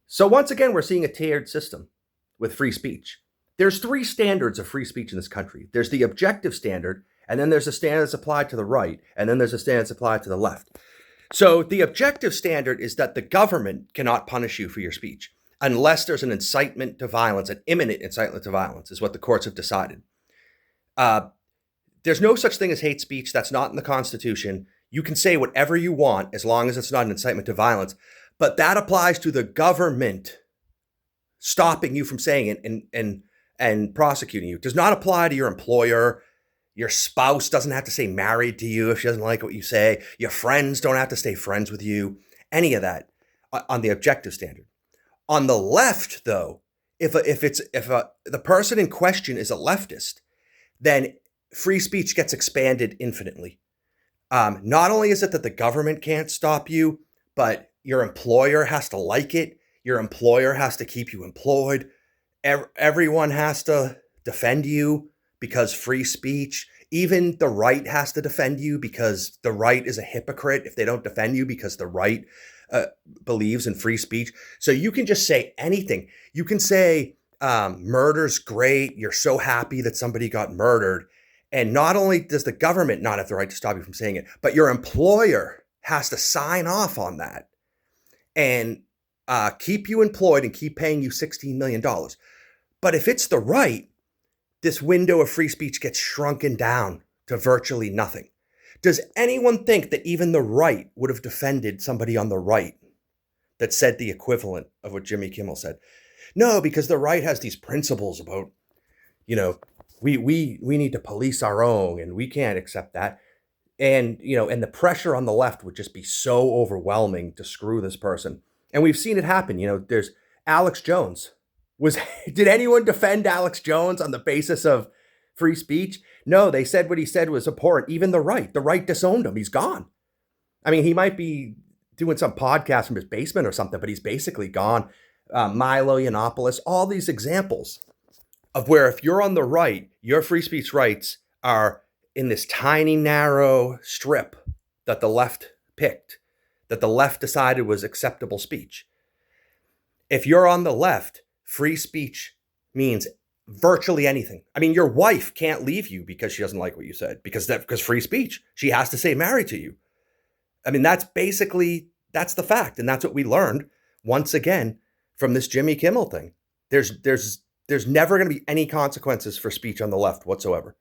So once again, we're seeing a tiered system with free speech. There's three standards of free speech in this country. There's the objective standard, and then there's a standard that's applied to the right, and then there's a standard that's applied to the left. So the objective standard is that the government cannot punish you for your speech unless there's an incitement to violence, an imminent incitement to violence, is what the courts have decided. Uh, there's no such thing as hate speech. That's not in the Constitution. You can say whatever you want as long as it's not an incitement to violence. But that applies to the government stopping you from saying it and prosecuting you. It does not apply to your employer. Your spouse doesn't have to stay married to you if she doesn't like what you say. Your friends don't have to stay friends with you. Any of that on the objective standard. On the left, though, if the person in question is a leftist, then free speech gets expanded infinitely. Not only is it that the government can't stop you, but your employer has to like it. Your employer has to keep you employed. Everyone has to defend you because free speech. Even the right has to defend you because the right is a hypocrite if they don't defend you because the right believes in free speech. So you can just say anything. You can say murder's great. You're so happy that somebody got murdered. And not only does the government not have the right to stop you from saying it, but your employer has to sign off on that and keep you employed and keep paying you $16 million. But if it's the right, this window of free speech gets shrunken down to virtually nothing. Does anyone think that even the right would have defended somebody on the right that said the equivalent of what Jimmy Kimmel said? No, because the right has these principles about, we need to police our own and we can't accept that. And, and the pressure on the left would just be so overwhelming to screw this person. And we've seen it happen. There's Alex Jones. Did anyone defend Alex Jones on the basis of free speech? No, they said what he said was abhorrent. Even the right disowned him. He's gone. I mean, he might be doing some podcast from his basement or something, but he's basically gone. Milo Yiannopoulos, all these examples of where if you're on the right, your free speech rights are in this tiny, narrow strip that the left picked, that the left decided was acceptable speech. If you're on the left, free speech means virtually anything. I mean, your wife can't leave you because she doesn't like what you said, because free speech. She has to stay married to you. I mean, that's the fact. And that's what we learned once again from this Jimmy Kimmel thing. There's never going to be any consequences for speech on the left whatsoever.